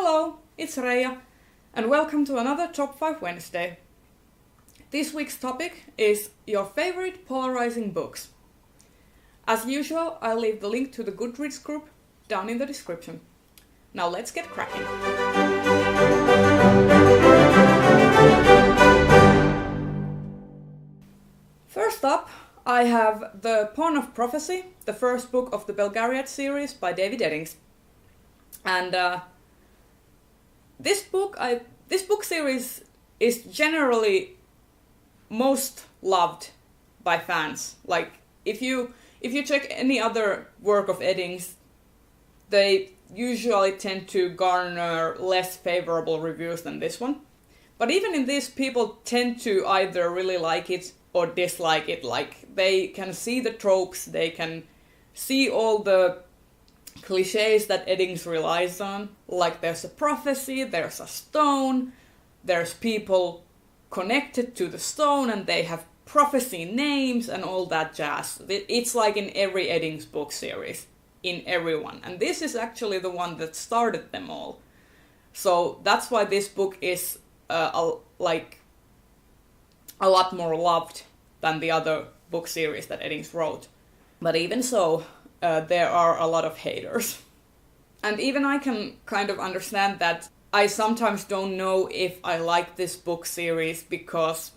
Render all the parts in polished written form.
Hello, it's Reija, and welcome to another Top 5 Wednesday. This week's topic is your favorite polarizing books. As usual, I'll leave the link to the Goodreads group down in the description. Now let's get cracking. First up, I have The Pawn of Prophecy, the first book of the Belgariad series by David Eddings. And this book series is generally most loved by fans. Like if you check any other work of Eddings, they usually tend to garner less favorable reviews than this one. But even in this, people tend to either really like it or dislike it. Like they can see the tropes, they can see all the cliches that Eddings relies on. Like there's a prophecy, there's a stone, there's people connected to the stone and they have prophecy names and all that jazz. It's like in every Eddings book series, in every one. And this is actually the one that started them all. So that's why this book is a lot more loved than the other book series that Eddings wrote. But even so, there are a lot of haters. And even I can kind of understand that. I sometimes don't know if I like this book series because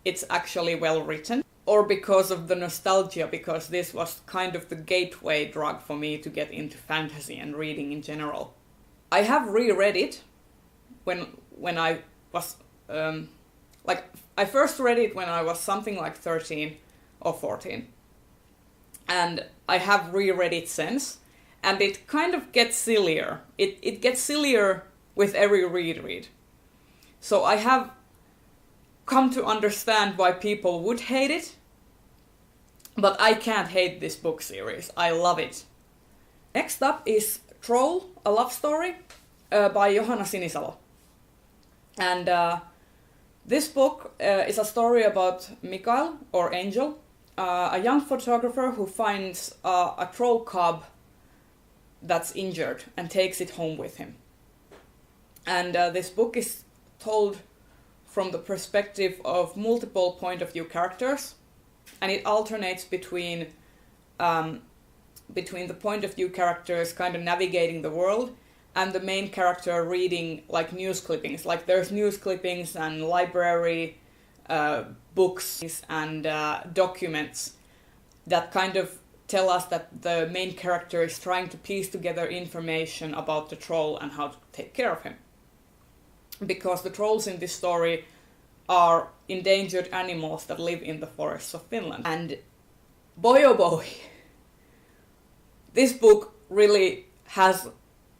it's actually well written or because of the nostalgia, because this was kind of the gateway drug for me to get into fantasy and reading in general. I have reread it when I was I first read it when I was something like 13 or 14. And I have reread it since, and it kind of gets sillier. It gets sillier with every reread. So I have come to understand why people would hate it, but I can't hate this book series. I love it. Next up is Troll, a love story by Johanna Sinisalo. And this book is a story about Mikael, or Angel, a young photographer who finds a troll cub that's injured and takes it home with him. And this book is told from the perspective of multiple point of view characters, and it alternates between the point of view characters kind of navigating the world and the main character reading like news clippings. Like there's news clippings and library books and documents that kind of tell us that the main character is trying to piece together information about the troll and how to take care of him. Because the trolls in this story are endangered animals that live in the forests of Finland. And boy oh boy, this book really has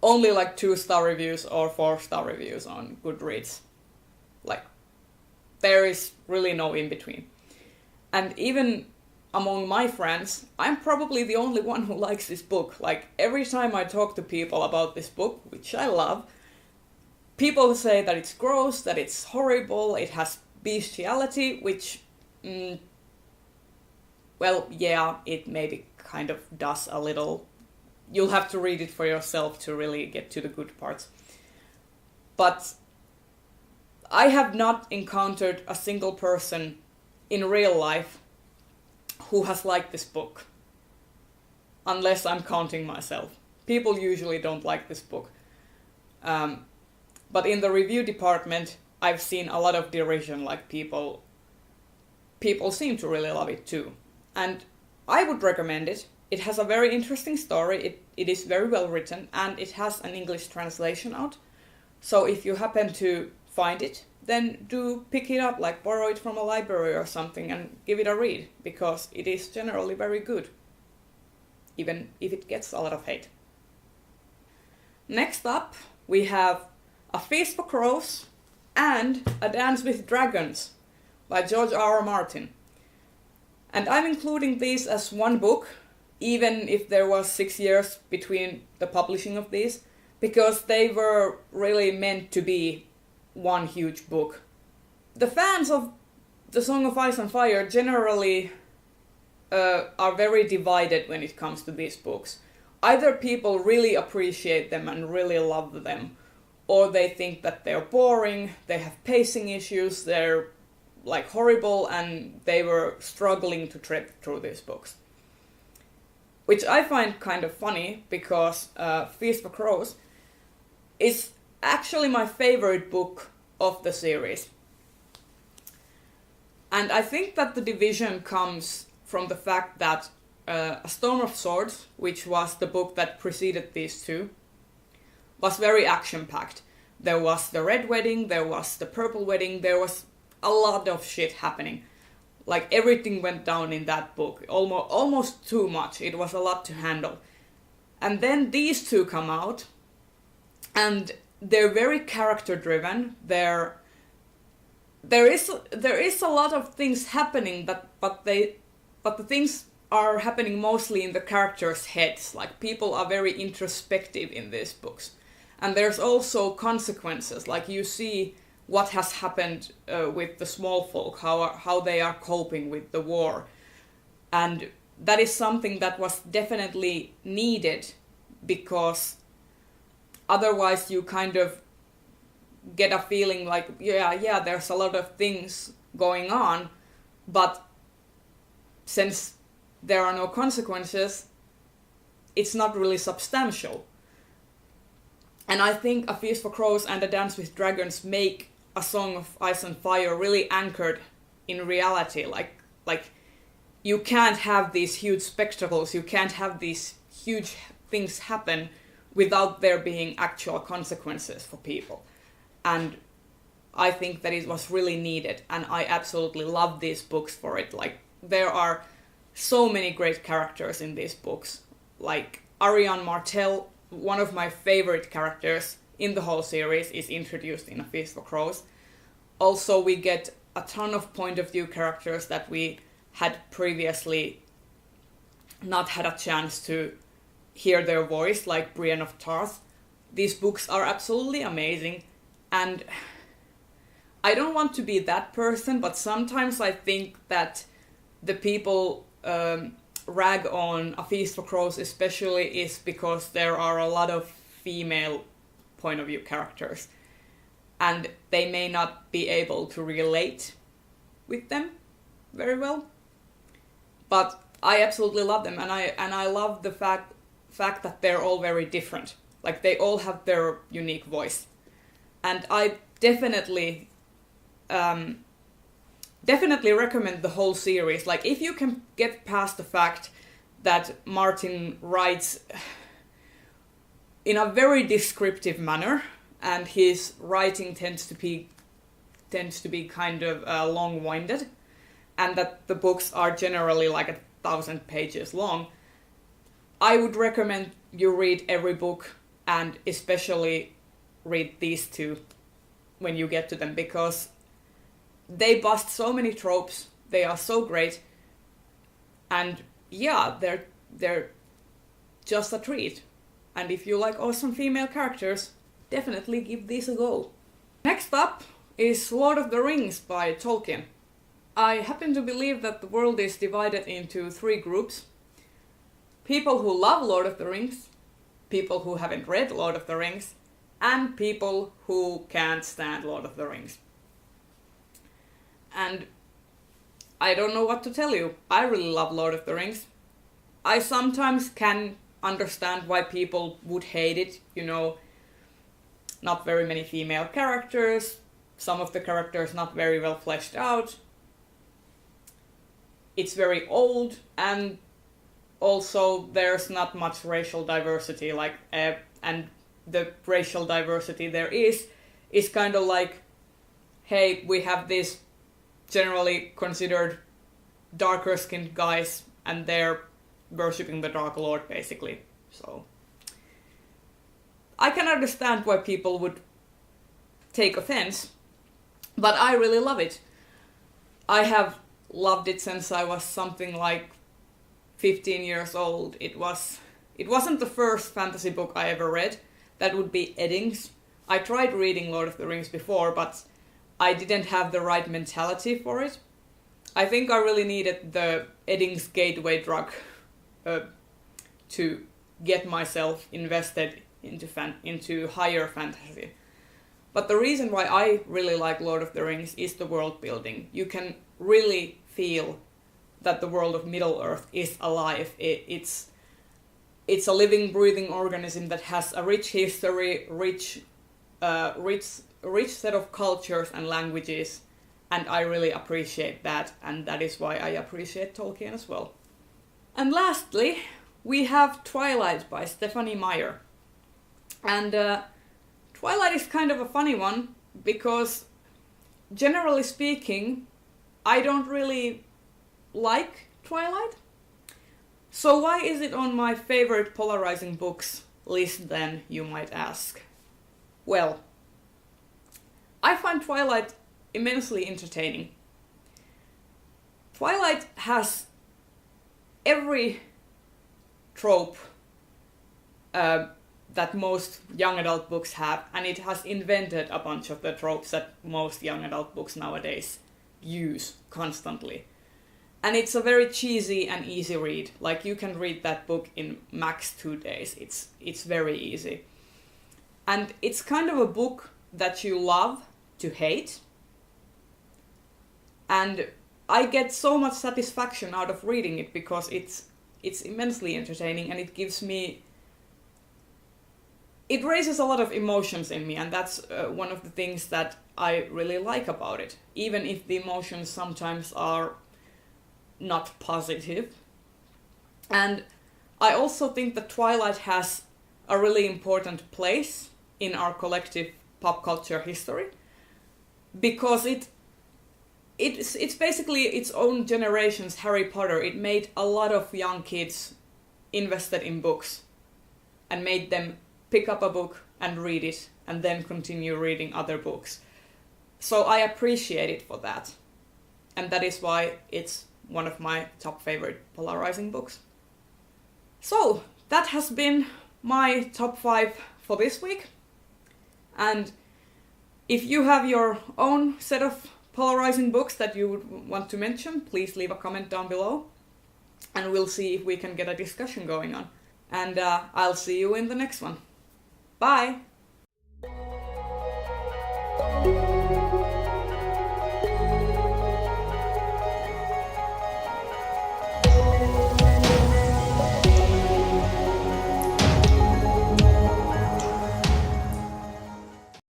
only like 2-star reviews or 4-star reviews on Goodreads. Like, there is really no in between. And even among my friends, I'm probably the only one who likes this book. Like, every time I talk to people about this book, which I love, people say that it's gross, that it's horrible, it has bestiality, which, well, yeah, it maybe kind of does a little. You'll have to read it for yourself to really get to the good parts. But I have not encountered a single person in real life who has liked this book. Unless I'm counting myself. People usually don't like this book. But in the review department, I've seen a lot of derision, like people seem to really love it too. And I would recommend it. It has a very interesting story, it is very well written, and it has an English translation out. So if you happen to find it, then do pick it up, like borrow it from a library or something and give it a read, because it is generally very good, even if it gets a lot of hate. Next up, we have A Feast for Crows and A Dance with Dragons by George R. R. Martin. And I'm including these as one book, even if there was 6 years between the publishing of these, because they were really meant to be one huge book. The fans of The Song of Ice and Fire generally are very divided when it comes to these books. Either people really appreciate them and really love them, or they think that they're boring, they have pacing issues, they're like horrible, and they were struggling to trip through these books. Which I find kind of funny, because Feast for Crows is actually my favorite book of the series. And I think that the division comes from the fact that A Storm of Swords, which was the book that preceded these two, was very action-packed. There was the red wedding, there was the purple wedding, there was a lot of shit happening. Like, everything went down in that book, almost too much. It was a lot to handle. And then these two come out, and they're very character-driven. There is a lot of things happening, but the things are happening mostly in the characters' heads. Like, people are very introspective in these books. And there's also consequences, like you see what has happened with the small folk, how they are coping with the war. And that is something that was definitely needed, because otherwise you kind of get a feeling like, yeah, there's a lot of things going on, but since there are no consequences, it's not really substantial. And I think A Feast for Crows and A Dance with Dragons make A Song of Ice and Fire really anchored in reality. Like you can't have these huge spectacles, you can't have these huge things happen without there being actual consequences for people. And I think that it was really needed, and I absolutely love these books for it. Like, there are so many great characters in these books. Like, Ariane Martel, one of my favorite characters in the whole series, is introduced in A Feast for Crows. Also, we get a ton of point of view characters that we had previously not had a chance to hear their voice, like Brienne of Tarth. These books are absolutely amazing, and I don't want to be that person, but sometimes I think that the people rag on A Feast for Crows especially is because there are a lot of female point of view characters, and they may not be able to relate with them very well. But I absolutely love them, and I love the fact that they're all very different. Like, they all have their unique voice. And I definitely recommend the whole series. Like, if you can get past the fact that Martin writes in a very descriptive manner, and his writing tends to be kind of long-winded, and that the books are generally like 1,000 pages long, I would recommend you read every book, and especially read these two when you get to them, because they bust so many tropes, they are so great, and yeah, they're just a treat. And if you like awesome female characters, definitely give these a go. Next up is Lord of the Rings by Tolkien. I happen to believe that the world is divided into 3 groups. People who love Lord of the Rings, people who haven't read Lord of the Rings, and people who can't stand Lord of the Rings. And I don't know what to tell you. I really love Lord of the Rings. I sometimes can understand why people would hate it, you know, not very many female characters, some of the characters not very well fleshed out. It's very old, and also there's not much racial diversity, like, and the racial diversity there is kind of like, hey, we have these generally considered darker skinned guys, and they're worshipping the Dark Lord, basically. So I can understand why people would take offense, but I really love it. I have loved it since I was something like 15 years old. It wasn't the first fantasy book I ever read. That would be Eddings. I tried reading Lord of the Rings before, but I didn't have the right mentality for it. I think I really needed the Eddings gateway drug to get myself invested into higher fantasy. But the reason why I really like Lord of the Rings is the world building. You can really feel that the world of Middle-earth is alive. It's a living, breathing organism that has a rich history, rich set of cultures and languages, and I really appreciate that, and that is why I appreciate Tolkien as well. And lastly, we have Twilight by Stephanie Meyer. And Twilight is kind of a funny one, because generally speaking, I don't really like Twilight. So why is it on my favorite polarizing books list then, you might ask? Well, I find Twilight immensely entertaining. Twilight has every trope that most young adult books have, and it has invented a bunch of the tropes that most young adult books nowadays use constantly. And it's a very cheesy and easy read. Like, you can read that book in max 2 days. It's very easy. And it's kind of a book that you love to hate. And I get so much satisfaction out of reading it because it's immensely entertaining, and it gives me... It raises a lot of emotions in me, and that's one of the things that I really like about it. Even if the emotions sometimes are not positive. And I also think that Twilight has a really important place in our collective pop culture history, because it's basically its own generation's Harry Potter. It made a lot of young kids invested in books and made them pick up a book and read it and then continue reading other books. So I appreciate it for that. And that is why it's one of my top favorite polarizing books. So that has been my top 5 for this week. And if you have your own set of polarizing books that you would want to mention, please leave a comment down below, and we'll see if we can get a discussion going on. And I'll see you in the next one. Bye!